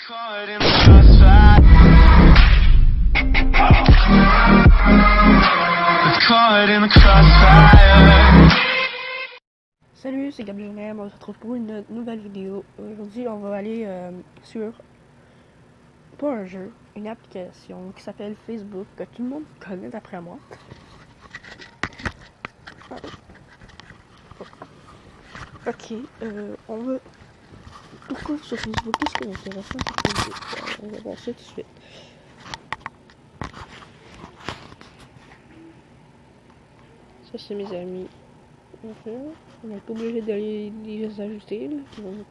Caught in the crossfire. Caught in the crossfire. Salut, c'est Gabriel, on se retrouve pour une nouvelle vidéo. Aujourd'hui, on va aller sur, pas un jeu, une application qui s'appelle Facebook, que tout le monde connaît d'après moi. Ok, on va... Pourquoi sur Facebook? Qu'est-ce qui est intéressant sur Facebook? On va voir ça tout de suite. Ça, c'est mes amis. On n'est pas obligé d'aller les ajouter, là.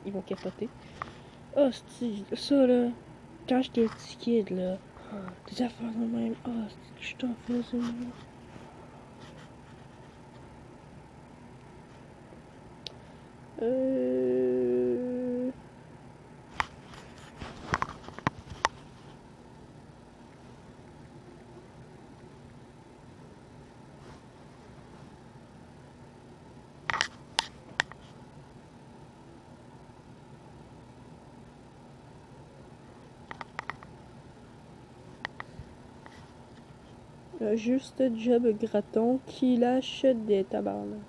Ils vont capoter. Oh, ça là, quand j'étais petit kid là, des affaires de même, je t'en faisais moi. Juste job graton qui lâche des tabarnes.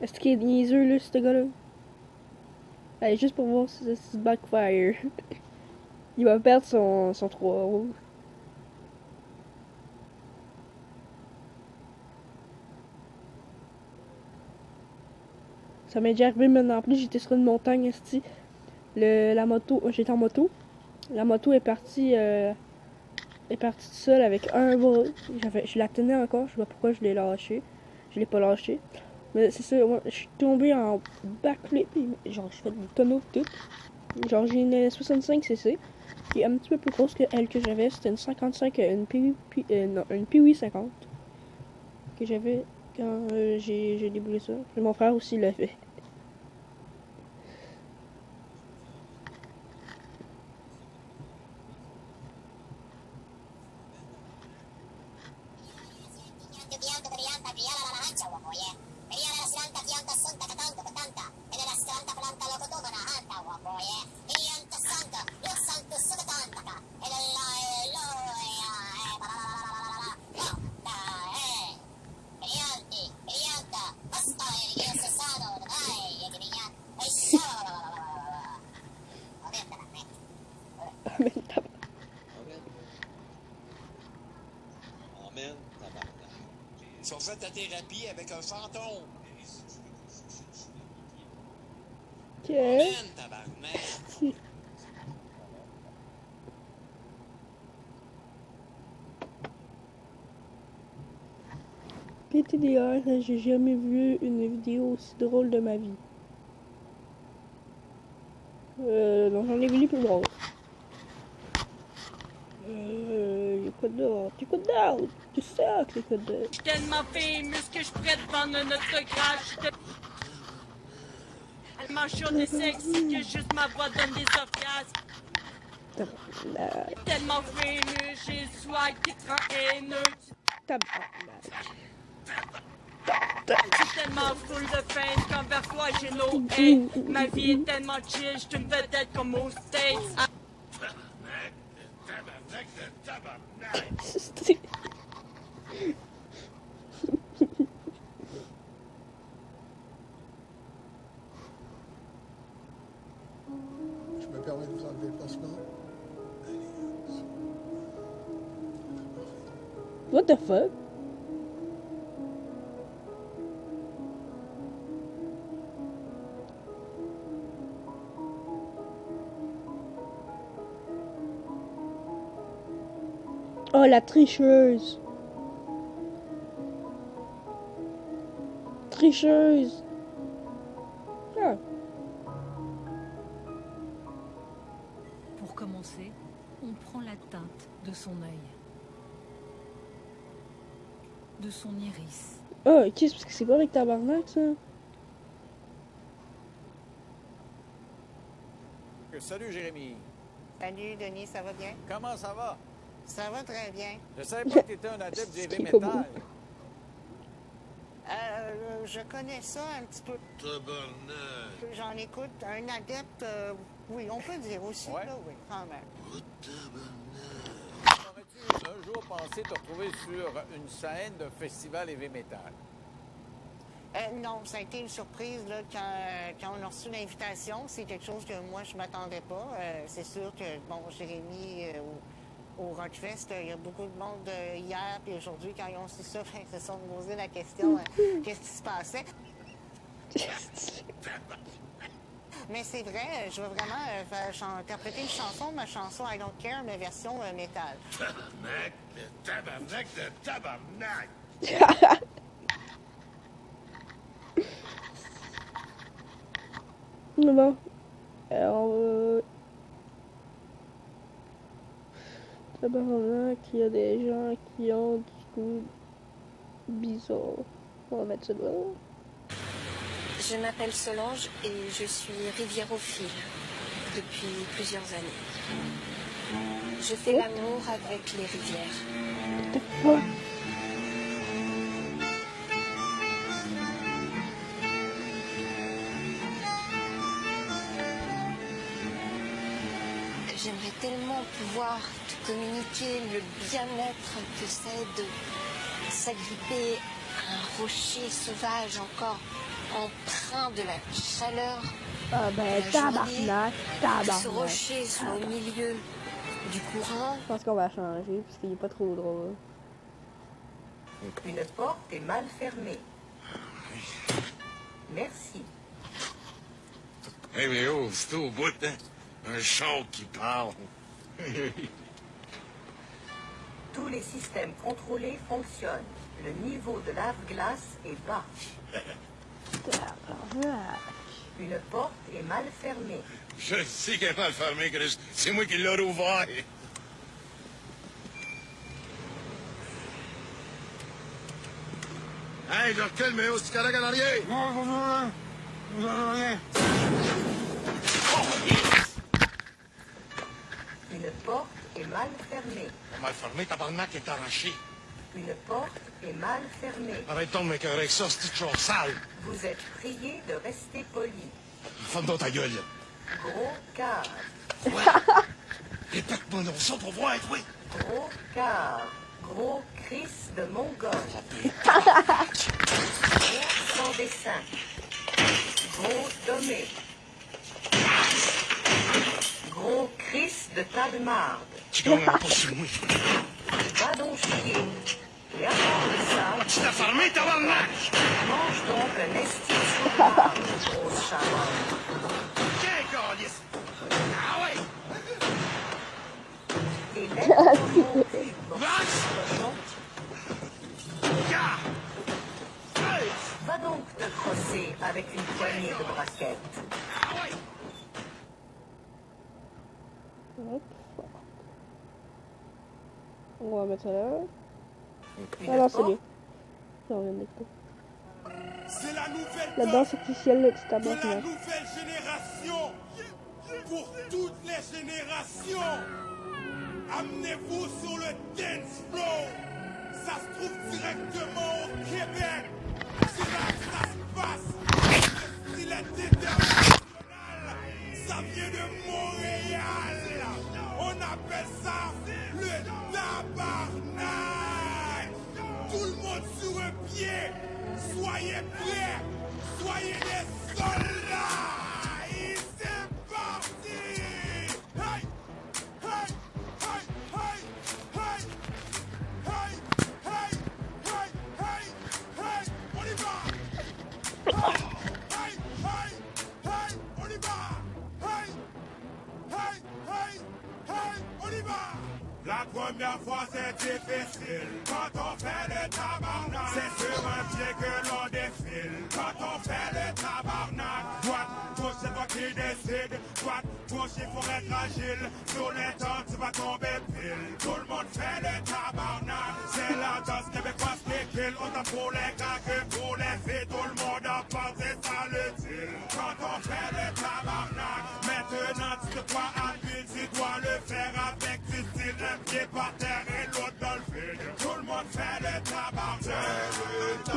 Est-ce qu'il est niaiseux là, ce gars-là? Allez, juste pour voir si c'est backfire. Il va perdre son 3 €. Ça m'est déjà arrivé maintenant. En plus, j'étais sur une montagne, esti. La moto, j'étais en moto. La moto est partie toute seule avec un bras. Je la tenais encore, je sais pas pourquoi je l'ai lâché. Je l'ai pas lâché. Mais c'est ça, moi, je suis tombé en backflip. Genre, je fais du tonneau de tout. Genre, j'ai une 65cc qui est un petit peu plus grosse que elle que j'avais. C'était une 55, une Piwi 50 que j'avais quand j'ai déboulé ça. Et mon frère aussi l'a fait. Ils ont fait ta thérapie avec un fantôme. Okay. Amen, tabarnak. PTDR, j'ai jamais vu une vidéo aussi drôle de ma vie. Non, j'en ai vu les plus drôles. Y'a quoi d'autre? Y'a quoi d'autre? Tu sais que y'a quoi d'autre? J'suis tellement famous que j'prête vendre un autographe. J'suis tellement chaude et sexy que juste ma voix donne des orgasmes. Tabarnak. Tellement famous, j'ai le swag qui te rend haineux. Tabarnak. J'suis tellement full de fame qu'envers toi j'ai no hate. Ma vie est tellement chill, j'suis une vedette comme aux States. Je me permets de vous enlever le placement. What the fuck? Oh, la tricheuse. Tricheuse. Ah. Pour commencer, on prend la teinte de son œil, de son iris. Ah, ok, c'est parce que c'est pas avec tabarnak, ça. Salut Jérémy. Salut Denis, ça va bien? Comment ça va? Ça va très bien. Je savais pas que tu étais un adepte du heavy C'est pas metal. Je connais ça un petit peu. Tabarnak. J'en écoute. Un adepte, oui, on peut dire aussi, Ouais. là, oui, quand même. Oh, tabarnak. Aurais-tu un jour pensé te retrouver sur une scène d'un festival heavy metal? Non, ça a été une surprise là, quand on a reçu l'invitation. C'est quelque chose que moi, je m'attendais pas. C'est sûr que, bon, Jérémy, au Rockfest, il y a beaucoup de monde hier puis aujourd'hui, quand ils ont su ça, ils se sont posé la question qu'est-ce qui se passait. Mais c'est vrai, je veux vraiment interpréter une chanson, ma chanson I Don't Care, mais version métal. Tabarnak, le tabarnak, de tabarnak. Bon. Alors, tabarnak, il y a des gens qui ont du goût bizarre. On va mettre ça là. Je m'appelle Solange et je suis riviérophile depuis plusieurs années. Je fais l'amour avec les rivières. What the fuck? J'aimerais tellement pouvoir te communiquer le bien-être que c'est de s'agripper à un rocher sauvage encore empreint de la chaleur. Ah ben, La tabarnak, journée, que ce tabarnak. rocher soit au milieu du courant. Je pense qu'on va changer parce qu'il est pas trop drôle. Une porte est mal fermée. Merci. Hey, mais oh, c'est au bout, hein? Un chant qui parle. Tous les systèmes contrôlés fonctionnent. Le niveau de lave-glace est bas. Tabarnak. Une porte est mal fermée. Je sais qu'elle est mal fermée, Chris. C'est moi qui l'ai rouvert. Hey, je recule, mais où, c'est correct en arrière? Une porte est mal fermée. Mal fermé, tabarnak est arraché. Une porte est mal fermée. Arrête donc de m'écœurer avec ça, c'est toujours sale. Vous êtes prié de rester poli. Ferme donc ta gueule. Gros cave. Répète-moi non ça pour voir, oui. Gros cave. Gros Chris de Mongol. Gros sans dessin. Gros dommé. Gros Chris de tas de marde. Tu comprends pas sur moi. Va donc chier. Et à part de ça, Tu l'as fermé, tabarnak! mange donc un esti de soupe, grosse charogne. Tiens, câlisse! Ah ouais! Et laisse ton cul, Vache! Gars! Hey! va donc te crosser avec une poignée de braquettes. Ah ouais! Hop. On va mettre ça là. Une Ah non, c'est porte bien. Ça, on vient d'écouter. C'est la nouvelle La porte danse artificielle là, du de la tabarnak. nouvelle génération. Pour toutes les générations. Amenez-vous sur le dance floor. Ça se trouve directement au Québec. C'est là que ça se passe. Le style international. Ça vient de Montréal. On appelle ça le tabarnak. Tout le monde sur un pied. Soyez prêts. Soyez des soldats. Et c'est parti. Hey, hey, hey, hey, hey, hey, hey, hey, hey, hey. On y va. Hey, hey, hey, hey, on y va. Hey, hey, hey, hey, on y va. La première fois c'est difficile quand on fait le tabarnak. C'est sur un pied que l'on défile quand on fait le tabarnak. Droite, gauche, c'est toi qui décide. Droite, gauche, marcher, faut être agile. Sur les temps, tu vas tomber pile. Tout le monde fait le tabarnak. C'est la danse québécoise qui kill. On t'a pour les gars que pour les filles. Tout le monde a pensé ça le deal. Quand on fait le tabarnak, maintenant tu te crois habile. Tu dois le faire avec du style. Un pied par terre et l'autre dans le vide. Tout le monde fait le tabarnak.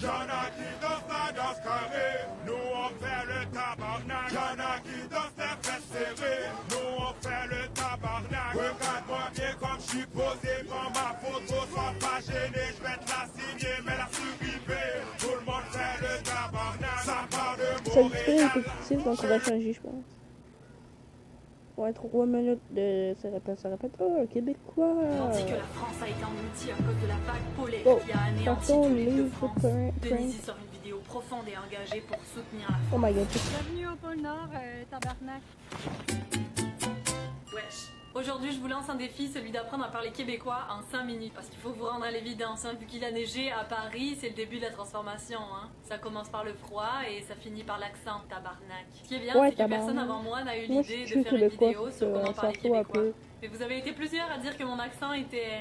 Y'en a qui dansent la danse carrée, nous on fait le tabarnak. Y'en a qui dansent les fesses serrées, nous on fait le tabarnak. Regarde-moi bien comme je suis posé, quand ma photo soit pas gênée, je vais te la signer, mais la survivre. Tout le monde fait le tabarnak, ça part de Ça dit très Montréal. répétitif, donc on va changer, je pense. Ouais, 3 minutes de... Ça répète. Oh, québécois! Tandis que la France a été engloutie à cause de la vague polaire Oh, qui a anéanti partons, toute l'île de leave France, footprint. Denise sort une vidéo profonde et engagée pour soutenir la Oh France. my god. Bienvenue au pôle Nord, tabarnak. Wesh. Aujourd'hui, je vous lance un défi, celui d'apprendre à parler québécois en 5 minutes. Parce qu'il faut vous rendre à l'évidence, hein, vu qu'il a neigé à Paris, c'est le début de la transformation. Hein. Ça commence par le froid et ça finit par l'accent, tabarnak. Ce qui est bien, Ouais, c'est que tabarnak. personne avant moi n'a eu Moi, l'idée je de suis faire une québécois, vidéo sur comment ça parler fout un québécois. peu. Mais vous avez été plusieurs à dire que mon accent était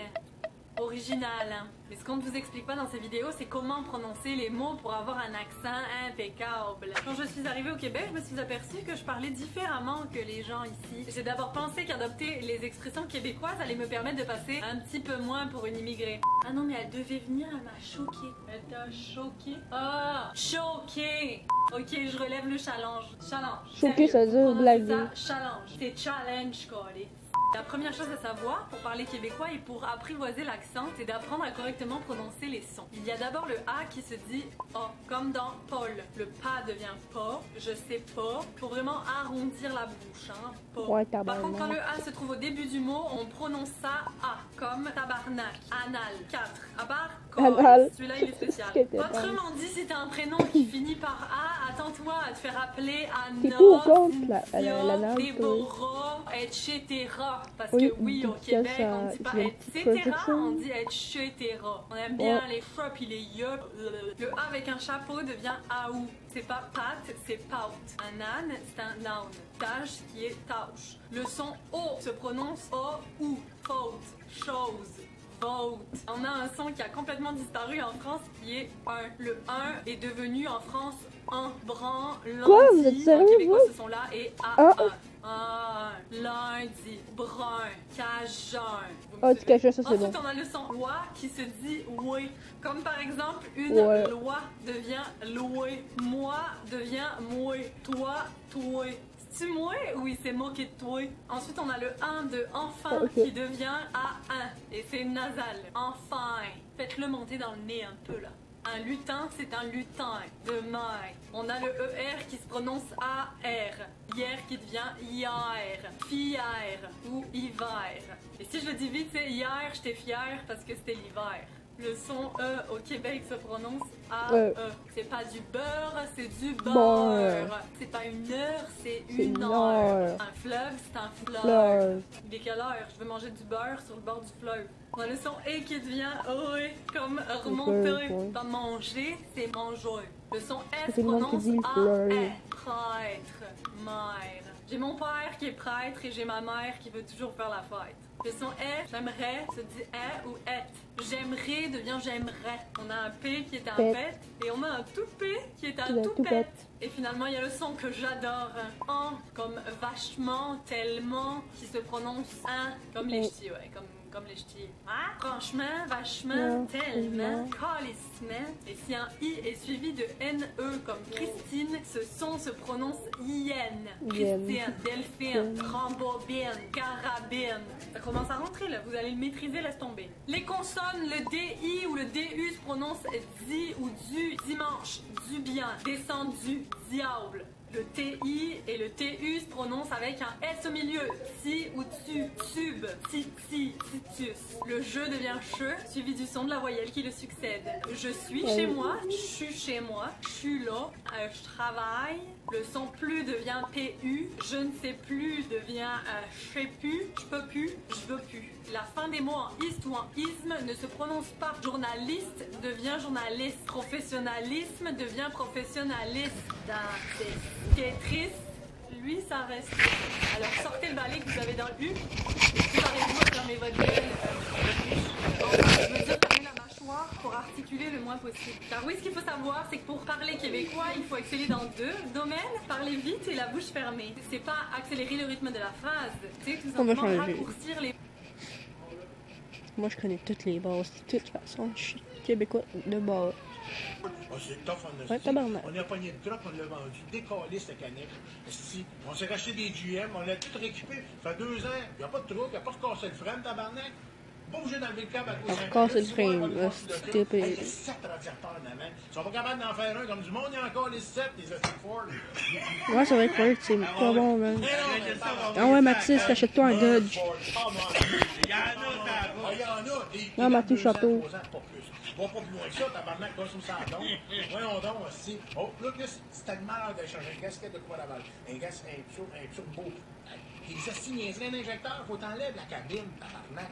original. Hein. Mais ce qu'on ne vous explique pas dans ces vidéos, c'est comment prononcer les mots pour avoir un accent impeccable. Quand je suis arrivée au Québec, je me suis aperçue que je parlais différemment que les gens ici. J'ai d'abord pensé qu'adopter les expressions québécoises allait me permettre de passer un petit peu moins pour une immigrée. Ah non, mais elle devait venir, elle m'a choquée. Elle t'a choquée? Ah, choquée! Ok, je relève le challenge. Challenge. Choquée, ça veut dire Prononcer blaguer. ça, challenge. C'est challenge, quoi. La première chose à savoir pour parler québécois et pour apprivoiser l'accent, c'est d'apprendre à correctement prononcer les sons. Il y a d'abord le A qui se dit A, comme dans Paul. Le pas devient pas, je sais pas, pour vraiment arrondir la bouche, hein, pas. Ouais, Par tabarnak. contre, quand le A se trouve au début du mot, on prononce ça A, comme tabarnak, anal, 4. À part Anal. celui-là il est spécial. Qu'est-ce que t'es Autrement dit, si t'as un prénom qui finit par A, attends-toi à te faire appeler T'es Anna, pour ou contre l'anal, toi? Déborah, etc. Parce Oui, que oui, au ça, Québec, ça- on dit pas il y a une petite etc., protection. on dit etc. On aime bien Ouais. les frop et les yup. Le A avec un chapeau devient aou. C'est pas pâte, c'est pout. Un âne, c'est un noun. Tâche qui est tâche. Le son O se prononce O ou. Faute, chose. Vote. On a un son qui a complètement disparu en France qui est 1. Le 1 est devenu en France un bran, lundi. Quoi? Vous êtes sérieux, En québécois, vous? ce son-là est Ah. lundi, brun, cajun. Vous me Oh, tu suivez? caches ça, c'est bon. Ensuite, on a le son loi qui se dit oui. Comme par exemple, une Ouais. loi devient loué. Moi devient moué. Toi, toi. C'est-tu moi? Oui, c'est moi qui est toi. Ensuite, on a le 1 de enfin Oh, ok. qui devient A1. Et c'est nasal. Enfin. Faites-le monter dans le nez un peu là. Un lutin, c'est un lutin de main. On a le ER qui se prononce AR. Hier qui devient hier. Fier ou hiver. Et si je le dis vite, c'est hier, j'étais fière parce que c'était l'hiver. Le son E au Québec se prononce AE. C'est pas du beurre, c'est du beurre. Beurre. C'est pas une heure, c'est C'est une une heure. heure. Un fleuve, c'est un fleuve. Fleuve. Il est quelle heure? Je veux manger du beurre sur le bord du fleuve. On a le son E qui devient OE, comme remonter. ouais. Pas manger, c'est manger. Le son S C'est le monde qui prononce dit le fleuve. A-E. Prêtre, mère. J'ai mon père qui est prêtre et j'ai ma mère qui veut toujours faire la fête. Le son R, j'aimerais, se dit est ou est. J'aimerais devient j'aimerais. On a un P qui est un Pet. pet et on a un tout P qui est un Qui est un tout tout pet. pet. Et finalement, il y a le son que j'adore. En, comme vachement, tellement, qui se prononce un, comme les ch'tis, ouais, comme les ch'tis. Hein? Franchement, vachement, Non, tellement, non. calissement. Et si un I est suivi de NE comme Christine, ce son se prononce Yen. Christine, Delphine, Rambobine, Carabine. Ça commence à rentrer là, vous allez le maîtriser, laisse tomber. Les consonnes, le DI ou le DU se prononce di ou du, dimanche, du bien, descendu, diable. Le TI et le TU se prononcent avec un S au milieu. Si ou dessus, sub, si, situs. Le je devient che, suivi du son de la voyelle qui le succède. Je suis chez moi, je suis chez moi, je suis là, je travaille. Le son plus devient PU, je ne sais plus devient je sais plus, je peux plus, je veux plus. La fin des mots en ist ou en isme ne se prononce pas. Journaliste devient journaliste. Professionnalisme devient professionnaliste. Tetris, lui, ça reste. Alors sortez le balai que vous avez dans le U. Et si par exemple, fermez votre gueule, je veux dire fermez la mâchoire pour articuler le moins possible. Car oui, ce qu'il faut savoir, c'est que pour parler québécois, il faut exceller dans 2 domaines. Parler vite et la bouche fermée. C'est pas accélérer le rythme de la phrase. C'est tout simplement raccourcir les... Moi, je connais toutes les bases. De toute façon, je suis québécois de base. Oh, c'est tough, Ouais, tabarnak. on a pogné de drop, on l'a vendu, décalé cette canette. On s'est racheté des GM, on l'a tout récupéré. Ça fait 2 ans, il n'y a pas de trouble, il n'y a pas recassé le frein, tabarnak. Pas obligé d'enlever le câble à cause de Recassé le frein, là, c'est TP. Il y a 7 radiateurs en avant. Ils sont pas capables d'en faire un comme du monde, il y a encore les 7, les Ford. Ouais, c'est vrai que Ford, c'est pas bon, man. Ah ouais, Mathis, achète-toi un Dodge. Il y en a, il y en a. Ah, Mathieu Château. Va pas plus loin que ça, tabarnak, pas sous ça donc. Voyons donc aussi. Oh, là, c'était le malheur d'échanger un gasket de quoi la balle. Un turbo. Les assignés, un injecteur, faut t'enlèves la cabine, tabarnak.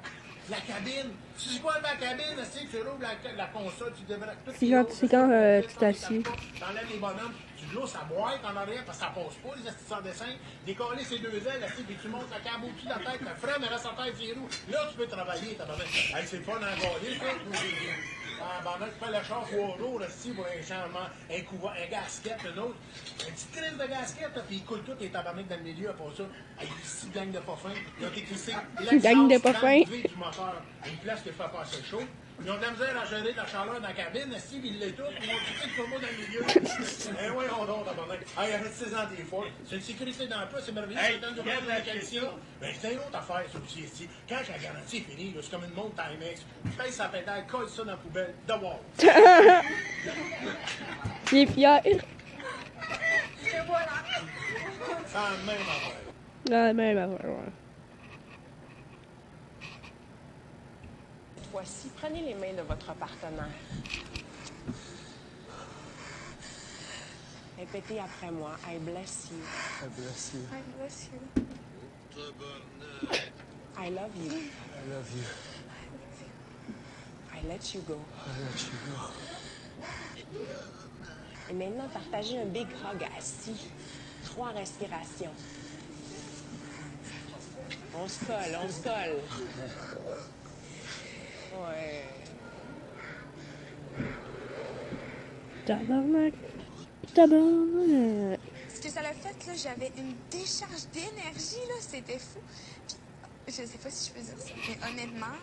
La cabine. Si je vois la cabine, tu rouvres la console, tu débraques tout. C'est quand tu t'assieds. T'enlèves les bonhommes, tu l'oses à boîte en arrière parce que ça passe pas, les assistants de dessin. Décoller ces 2 ailes, puis tu montes la câble au-dessus de la tête, la freine reste en tête, c'est roues. Là, tu peux travailler, tabarnak. Hey, c'est le fun à gagner, ça. Ah, ben là, tu fais la chance 3 jours, ici, pour un changement, un gasket, un autre. Une petite crise de gasket, puis il coule tout les tabarnak dans le milieu, après ça. Avec une gang de pas fins. Ils ont écrit Une gang de pas fins. du moteur à une place qui fait passer chaud. Ils ont de la misère à gérer la chaleur dans la cabine, ici, puis ils l'étouffent, ils ont tout le turbo dans le milieu. Eh ouais, on donne, tabarnak. Hey, arrête 6 ans des fois. C'est une sécurité d'emploi, c'est merveilleux. Hey, c'est un regarde la question. Ben, c'est une autre affaire, ça aussi, ici. Quand la garantie est finie, c'est comme une montre Timex. Tu payes sa pédale, colle ça dans la poubelle, de wall. Il est fier. Et voilà. C'est la même affaire. La même affaire, ouais. Cette fois-ci, prenez les mains de votre partenaire. Répétez après moi. I bless you. I bless you. I bless you. I love you. I love you. I let you go. I let you go. Et maintenant, partagez un big hug assis. 3 respirations. On se colle, on se colle. Ouais. Tabarnak. Tabarnak. Ce que ça l'a fait, là, j'avais une décharge d'énergie, là, c'était fou. Puis, je sais pas si je peux dire ça, mais honnêtement,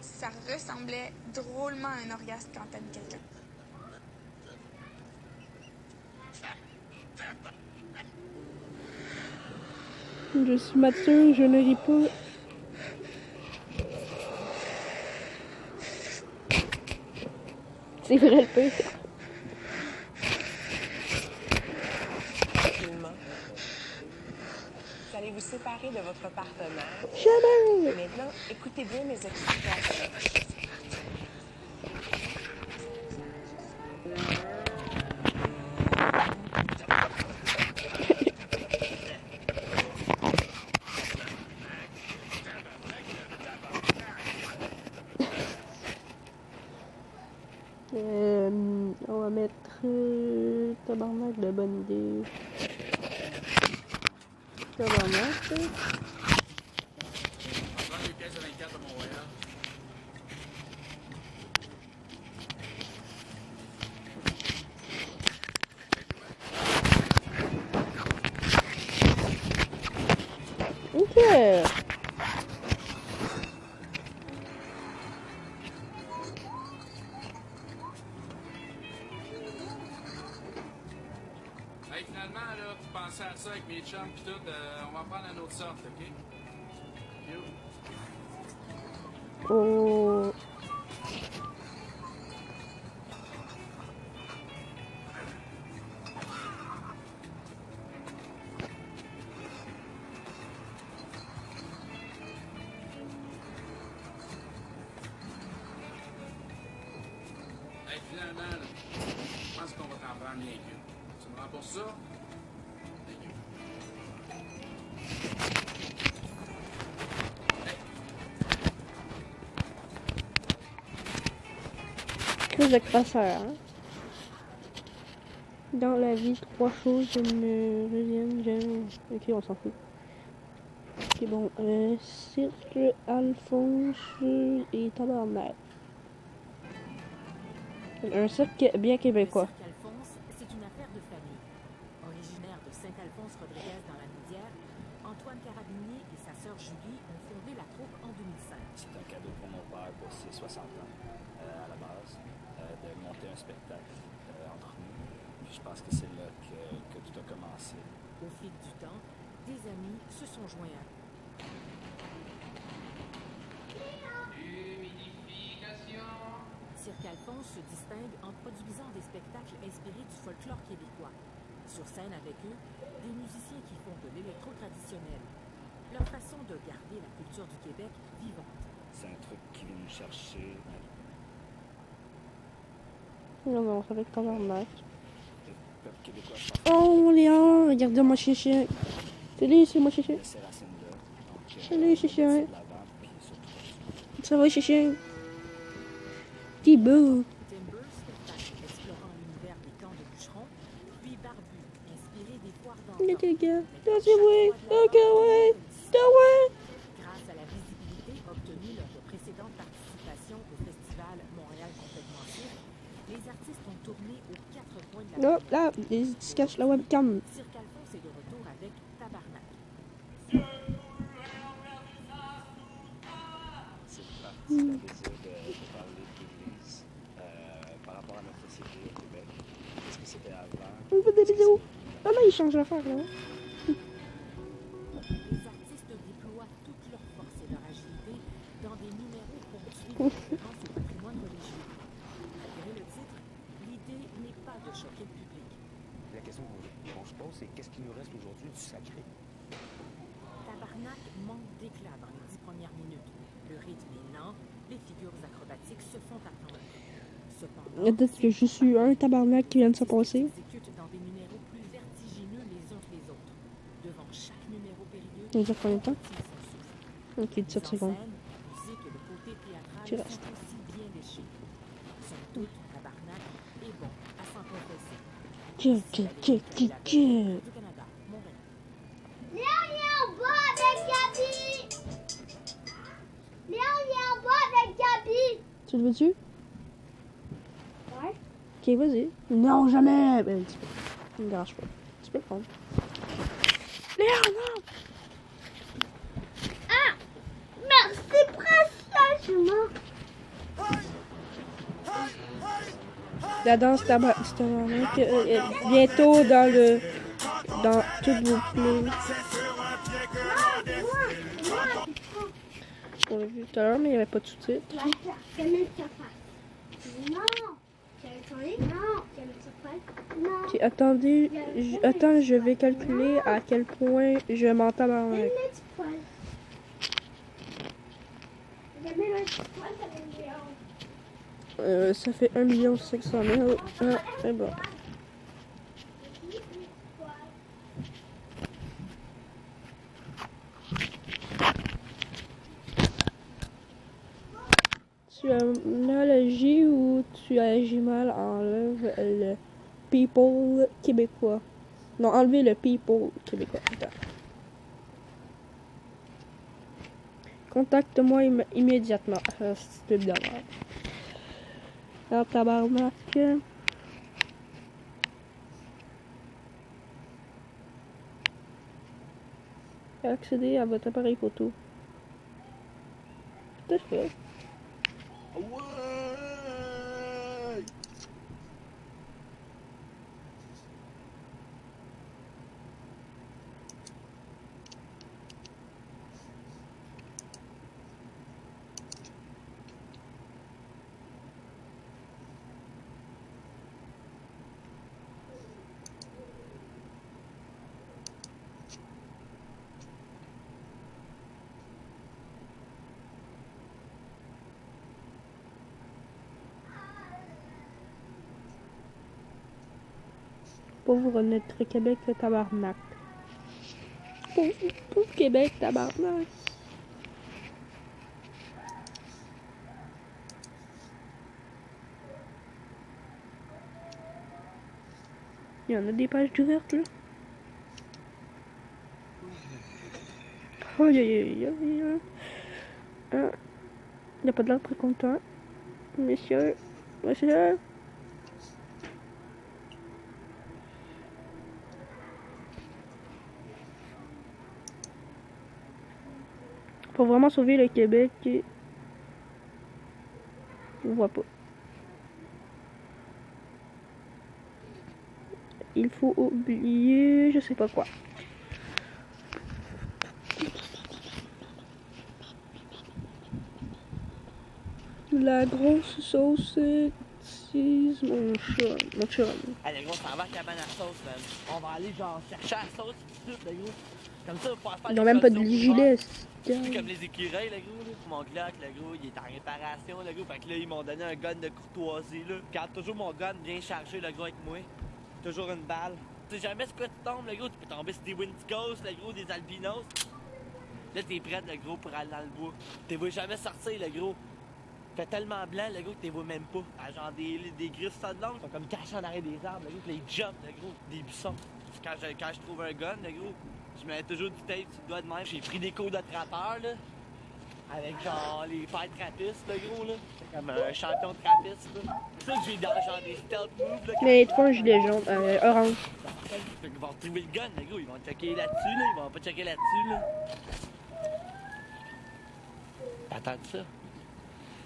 ça ressemblait drôlement à un orgasme quand t'aimes quelqu'un. Je suis mature, je ne ris pas. C'est vrai le pire. Tranquillement. Vous allez vous séparer de votre partenaire. Jamais! Maintenant, écoutez bien mes explications. On va mettre tabarnak de bonne idée. Tabarnak. On prend les pièces de 24 à Montréal. Ok. Hey, finalement, là, tu pensais à ça avec mes chums pis tout, on va prendre un autre sorte, ok? You. Oh. finalement, là, je pense qu'on va t'en prendre rien qu'une. Tu me rembourses ça? Thank you. Crise de crasseur, hein? Dans la vie, 3 choses me reviennent jamais. Ok, on s'en fout. Ok, bon. Cirque, Alphonse et Tabarnak. Un cirque bien québécois. Le cirque Alphonse, c'est une affaire de famille. Originaire de Saint-Alphonse-Rodriguez dans la Naudière, Antoine Carabinier et sa sœur Julie ont fondé la troupe en 2005. C'est un cadeau pour mon père pour ses 60 ans, à la base, de monter un spectacle entre nous. Puis je pense que c'est là que tout a commencé. Au fil du temps, des amis se sont joints à eux. Cirque Alphonse se distingue en produisant des spectacles inspirés du folklore québécois. Sur scène avec eux, des musiciens qui font de l'électro traditionnel. Leur façon de garder la culture du Québec vivante. C'est un truc qui vient nous chercher. Non, non, ça va être Tabarnak. Le peuple québécois, je pense. Oh, Léon, regardez-moi chien. Salut, c'est moi chien. Ces racines-là. Donc, Salut, chien. de l'avant, puis surtout. Ça va, chien? Thibaut. Timber, spectacle explorant l'univers des camps de bûcherons, puis Barbu, inspiré des foires d'enfants. Les gars, ouais. Grâce à la visibilité obtenue lors de précédentes participations au festival Montréal complètement cirque, les artistes ont tourné aux 4 coins de la Non, là, tu caches la webcam. Cirque Alphonse est de retour avec Tabarnak. C'est parti d'un désir de parler de l'Église par rapport à notre société au Québec. Est-ce que c'était avant? On fait des vidéos. Ah non, il change l'affaire, là. Les artistes déploient toute leur force et leur agilité dans des numéros ponctués de référence au patrimoine religieux. Malgré le titre, l'idée n'est pas de choquer le public. La question qu'on se pose, c'est qu'est-ce qui nous reste aujourd'hui du sacré? Tabarnak manque d'éclat dans les 10 premières minutes. Le rythme est lent, les figures acrobatiques se font attendre. Cependant, Peut-être que je suis un Tabarnak qui vient de se passer. s'exécutent dans des numéros plus vertigineux les uns que les autres. Devant chaque numéro périlleux, Ça veut dire combien de temps? ils sont soufflés. Ok, 17 secondes. La musique et le côté théâtral Tu sont restes. aussi bien léchés. Son doute, Tabarnak, est bon à s'en confesser. Du Canada, Montréal. Léon, il est en bas avec Gabi! Léon, il est en bas avec Gabi! Tu le veux-tu? Ouais. Ok, vas-y. Non, jamais! Ben, tu peux. Ne me dérange pas. Tu peux le prendre. Léon, non! Ah! Merci, précieusement! La danse Tabarnak, bientôt dans toutes vos plays. On l'a vu tout à l'heure, mais il n'y avait pas de sous-titres. Non! Non! Ok, attendez, attends, je vais calculer à quel point je m'en tabarnak. Ça fait 1 500 000. Ah, c'est bon. Tu as mal agi ou tu agis mal, enlève le people québécois. Non, enlevez le people québécois. Attends. Contacte-moi immédiatement. C'est évidemment. Alors, tabarnak. Accéder à votre appareil photo. Tout à fait. Pauvre notre Québec, tabarnak. Pauvre Québec, tabarnak. Il y en a des pages ouvertes là. Aïe aïe aïe aïe. Ah. Il n'y a pas de l'air très content. Monsieur. Monsieur. Faut vraiment sauver le Québec. Je vois pas. Il faut oublier, je sais pas quoi. La grosse sauce tease mon chum. Allez, gros, ça va à cabane à sauce, man. On va aller, genre, chercher la sauce tout de suite, les gros. Comme ça, on va pouvoir faire Ils ont même pas de gilet. C'est comme les écureuils, le gros, là. Mon Glock, le gros, il est en réparation, le gros. Fait que là, ils m'ont donné un gun de courtoisie, là. Garde toujours mon gun bien chargé, le gros, avec moi. Toujours une balle. Tu sais jamais ce quoi tu tombes, le gros. Tu peux tomber sur des Wendigos, le gros, des albinos. Là, t'es prêt, le gros, pour aller dans le bois. T'es vois jamais sortir, le gros. Fait tellement blanc, le gros, que t'es vois même pas. Ah, genre des griffes ça de longue, ils sont comme cachés en arrière des arbres, le gros. Puis là, ils jump, le gros, des buissons. Quand je trouve un gun, le gros, je mets toujours du tape sur le doigt de même. J'ai pris des cours de trappeur, là. Avec genre les fers trappistes, le gros, là. C'est comme un champion de trappiste, là. C'est ça que j'ai dans genre des stealth moves, là. Mais il te faut un gilet jaune, orange. Fait qu'ils vont retrouver le gun, le gros. Ils vont checker là-dessus, là. Ils vont pas checker là-dessus, là. T'entends ça?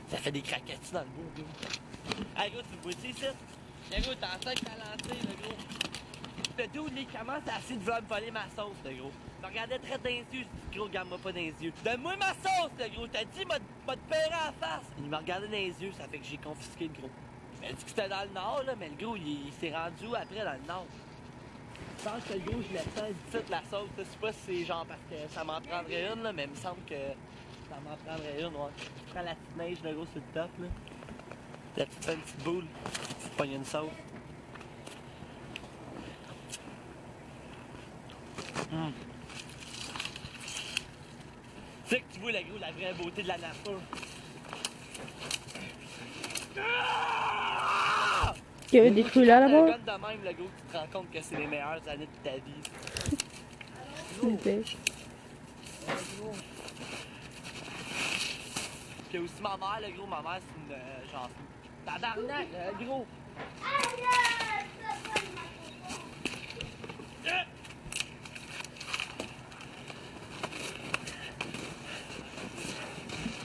Ça fait des craquettes dans le bout, gros. Hey, gros, tu le vois-tu ici? Le gros, t'en sens que t'as lancé, le gros. Le dude, il commence à essayer de vouloir me voler ma sauce, le gros. Il me regardait très dans les yeux, je dis, gros, regarde-moi pas dans les yeux. Donne-moi ma sauce, le gros. T'as dit, m'a te payer en face. Il me regardait dans les yeux, ça fait que j'ai confisqué le gros. Je m'ai dit que c'était dans le nord, là, mais le gros, il s'est rendu où après dans le nord? Je pense que le gros, je l'attends d'ici la sauce. Je sais pas si c'est genre parce que ça m'en prendrait une, là, mais il me semble que ça m'en prendrait une, ouais. Je prends la petite neige, le gros, sur le top, là. Là, tu te fais une petite boule, tu te pognes une sauce. Mmh. C'est que tu vois, le gros, la vraie beauté de la nature. Il y avait des trucs là, là-bas. Le gun de même, le gros, tu te rends compte que c'est les meilleures années de ta vie. Okay. Puis aussi ma mère, le gros, ma mère, c'est une genre... Tabarnak, le gros!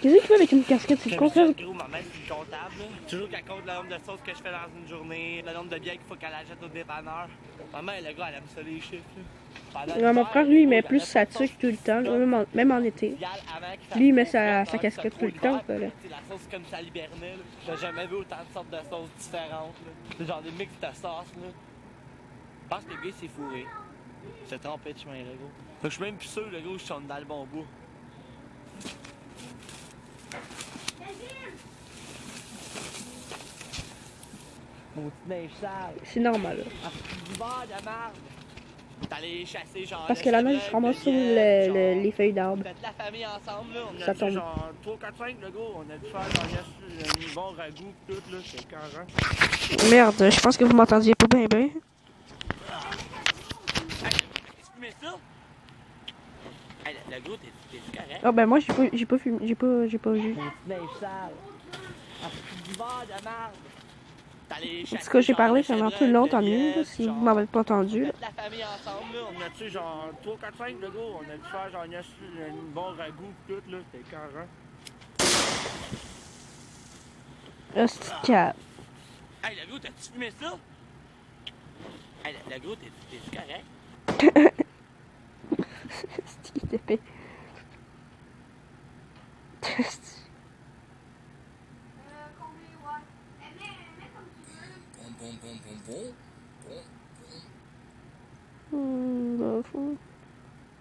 Qu'est-ce que tu fais avec une casquette? C'est con ça? Gros, ma mère, c'est une comptable, là. Toujours qu'elle compte le nombre de sauces que je fais dans une journée, le nombre de biens qu'il faut qu'elle achète au dépanneur. Ma mère, le gars, elle aime ça, les chiffres, là. Ouais, mon frère, lui, il met plus sa tuque tout le temps, même en été. Lui, il met sa casquette tout le temps, quoi, là. La sauce comme ça libernait, là. J'ai jamais vu autant de sortes de sauces différentes, là. C'est genre des mix de sauces, là. Je pense que le gars, s'est fourré. C'est trompé de chemin, le gros. Fait que je suis même plus sûr, le gros, je suis dans le bon bout. Mon petit neige sale. C'est normal, là. Ah, c'est l'hiver de merde. T'allais chasser genre. Parce que la neige se ramasse sur les feuilles d'arbre. Toute la famille ensemble, là. On a Ça fait tombe. genre 3, 4, 5, le gros. On a dû faire genre un bon ragoût pis tout, là. C'est carré. Merde, je pense que vous m'entendiez pas bien, bien. Hey, tu mets ça? Hey, le gros, t'es correct? Ah, ben moi, j'ai pas fumé, j'ai pas vu. Mon petit neige sale. Ah, c'est l'hiver de merde. En tout cas, j'ai parlé pendant tout le long, tant mieux, si vous m'avez pas entendu. La famille ensemble, là, on a tué genre 3, 4, 5, le gros, on a dû faire genre un bon ragoût pis tout, là, c'était carré. Hostie cap. Hey, le gros, t'as-tu fumé ça? Hey, le gros, t'es correct? Hostie d'épée.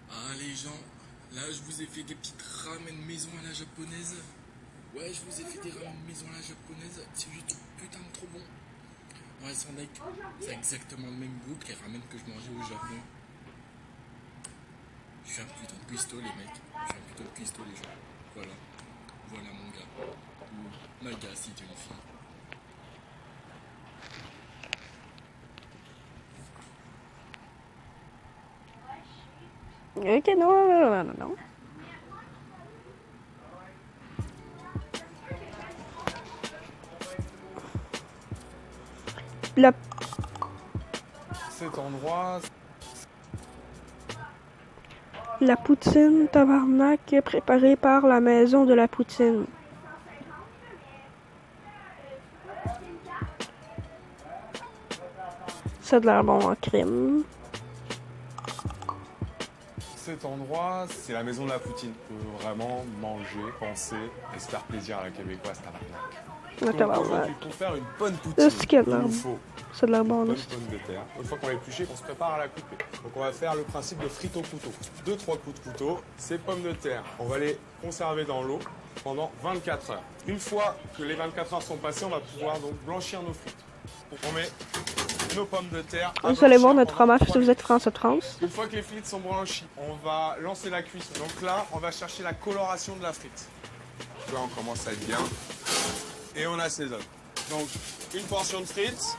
Ah les gens, là je vous ai fait des petites ramen maison à la japonaise. Ouais, je vous ai fait des ramen maison à la japonaise, c'est juste putain de trop bon. Ouais, son deck, c'est exactement le même goût que les ramen que je mangeais au Japon. Je suis un putain de cuistot, les mecs. Je suis un putain de cuistot, les gens. Voilà. Voilà mon gars. Ou ma gars si t'es une fille. Ok, non. La... Cet endroit... La poutine tabarnak est préparée par la maison de la poutine. Ça a de l'air bon en crème. Cet endroit, c'est la maison de la poutine. On peut vraiment manger, penser et se faire plaisir à la québécoise tabarnak. Donc aujourd'hui, pour faire une bonne poutine, il nous faut ça a de l'air bon, une bonne pomme de terre. Une fois qu'on l'a épluchée, on se prépare à la couper. Donc on va faire le principe de frite au couteau. 2-3 coups de couteau. Ces pommes de terre, on va les conserver dans l'eau pendant 24 heures. Une fois que les 24 heures sont passées, on va pouvoir donc blanchir nos frites. Donc on met nos pommes de terre. Vous allez voir notre fromage si vous êtes France de France. Une fois que les frites sont blanchies, on va lancer la cuisson. Donc là, on va chercher la coloration de la frite. Là, on commence à être bien. Et on assaisonne. Donc, une portion de frites,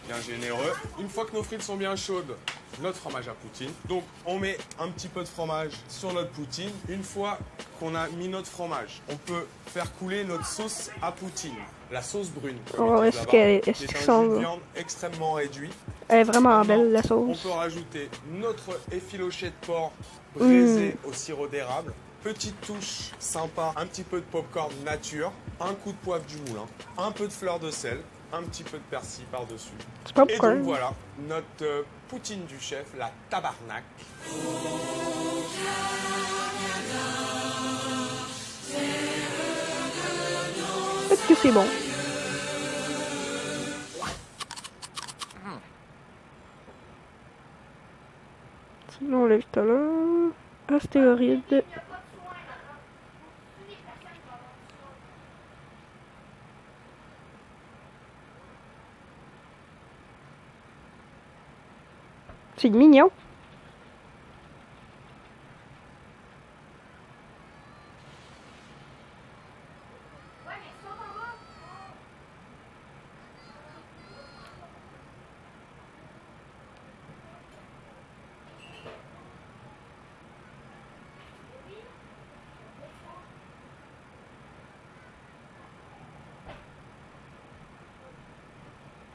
bien généreux. Une fois que nos frites sont bien chaudes, notre fromage à poutine. Donc, on met un petit peu de fromage sur notre poutine. Une fois qu'on a mis notre fromage, on peut faire couler notre sauce à poutine. La sauce brune. Oh, est-ce qu'elle est un jus de viande extrêmement réduit. Elle est vraiment belle, la sauce. On peut rajouter notre effiloché de porc braisé au sirop d'érable. Petite touche sympa, un petit peu de popcorn nature, un coup de poivre du moulin, un peu de fleur de sel, un petit peu de persil par-dessus. Et donc voilà, notre poutine du chef, la tabarnak. Est-ce que c'est bon? Sinon, on l'a vu tout à l'heure. Astéroïde. C'est mignon.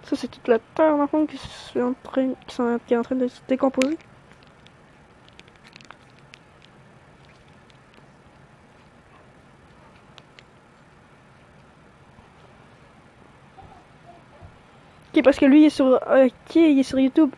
Ça, c'est toute la terre, dans le fond, qui est en train de se décomposer. Ok, parce que lui, il est sur... Ok, il est sur YouTube.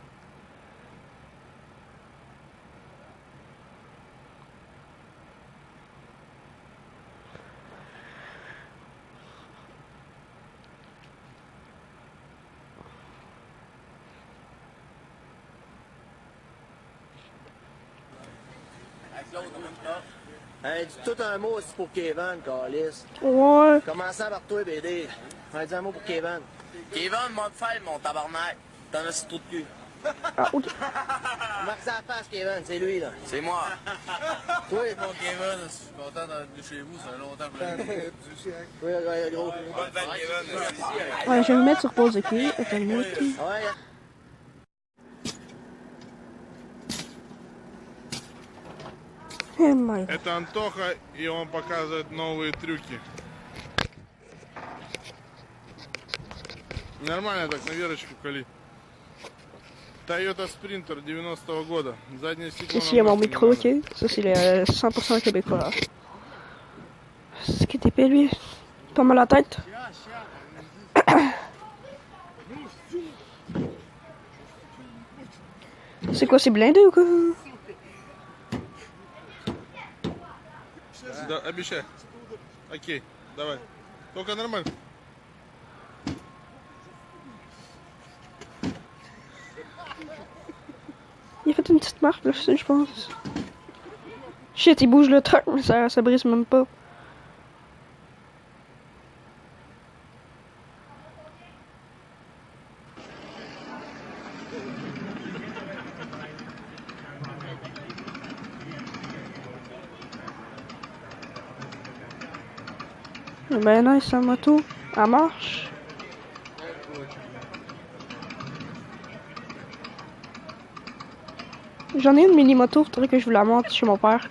Hey, dis tout un mot aussi pour Kevin, Calis. Ouais. Commençant par toi, BD. Dis un mot pour Kevin. Kevin, moi, faire mon tabarnak. T'en as trop de cul. Ah, ok. Marque sa face, Kevin, c'est lui, là. C'est moi. Toi, Bon, Kevin, je suis content d'être chez vous, ça fait longtemps que je l'ai vu. Oui, gros. Bonne fête, Kevin. Ouais, je vais me mettre sur pause, ok? Attends-moi. Ouais. Это Антоха, и он показывает новые трюки. Нормально так на Верочку кали. Toyota Sprinter 90-го года. Заднее стекло. Ici, il y a mon micro, ok? Ça, c'est le 100% québécois. C'est qui t'épée, lui? Pas mal à la tête. C'est quoi, c'est blindé ou quoi? Да, обещай. Окей, давай. Только нормально. Il a fait une petite marque là, je pense. Shit, il bouge le truck, mais ça brise même pas. Ben nice, la moto. Elle marche. J'en ai une mini-moto, faudrait que je vous la montre chez mon père.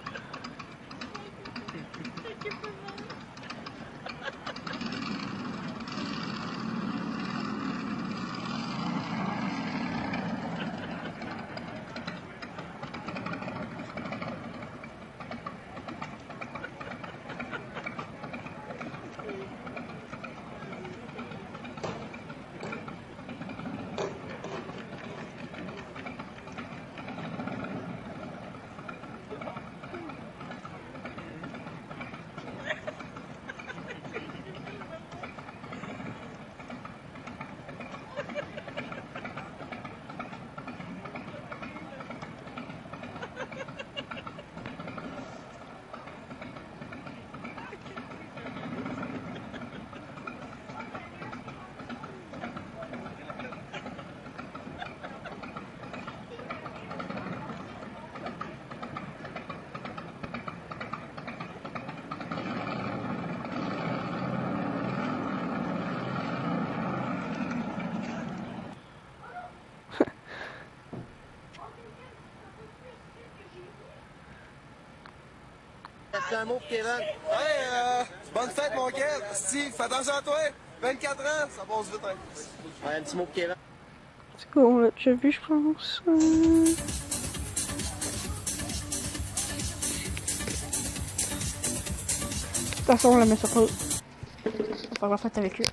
C'est un mot pour Kevin. Hey, bonne fête, mon Kev. Steve, fais attention à toi. 24 ans, ça passe vite. Hein. Ouais, un petit mot pour Kevin. C'est quoi, on l'a déjà vu, je pense. De toute façon, on la met sur pause. On va faire la fête avec eux.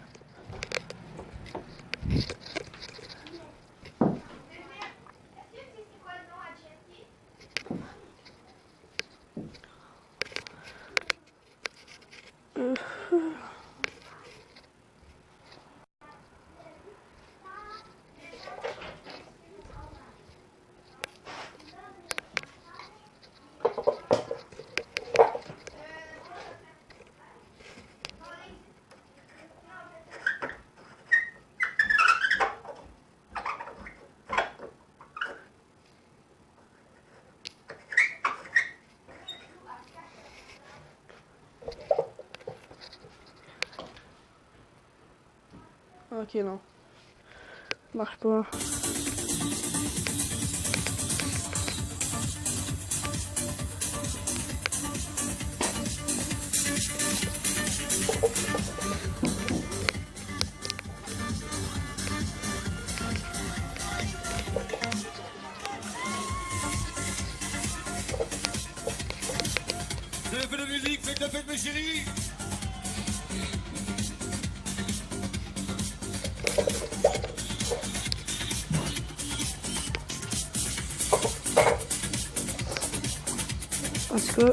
Ok, non. Marche pas. Vous avez fait de musique, faites la fête, mes chéris! En tout cas.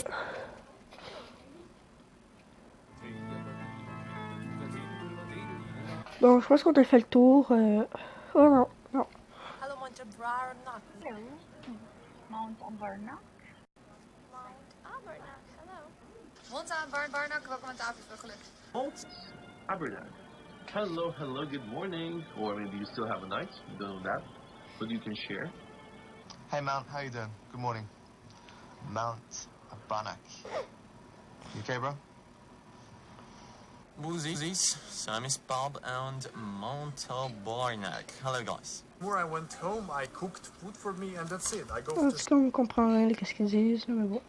Bon, je pense qu'on a fait le tour. Oh non, non. Hello, Mount Abernac. Mount Abernac. Mount Abernac, welkom aan tafel, voor geluk. Mount Abernac. Hello, hello, good morning. Or maybe you still have a night. You don't know that. But you can share. Hey, Mount, how you doing? Good morning. Mount Abernac. You okay, bro? This Sam is Bob and Mount Abernac. Hello, guys. Before I went home, I cooked food for me, and that's it. I go En to tout cas, on comprend rien de ce qu'ils disent, mais bon.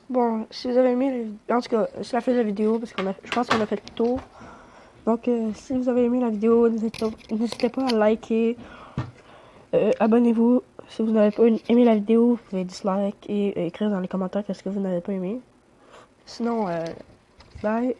Bon, si vous avez aimé, en tout cas, c'est la fin de la vidéo, parce je pense qu'on a fait le tour. Donc, si vous avez aimé la vidéo, n'hésitez pas à liker, abonnez-vous. Si vous n'avez pas aimé la vidéo, vous pouvez dislike et écrire dans les commentaires qu'est-ce que vous n'avez pas aimé. Sinon, bye.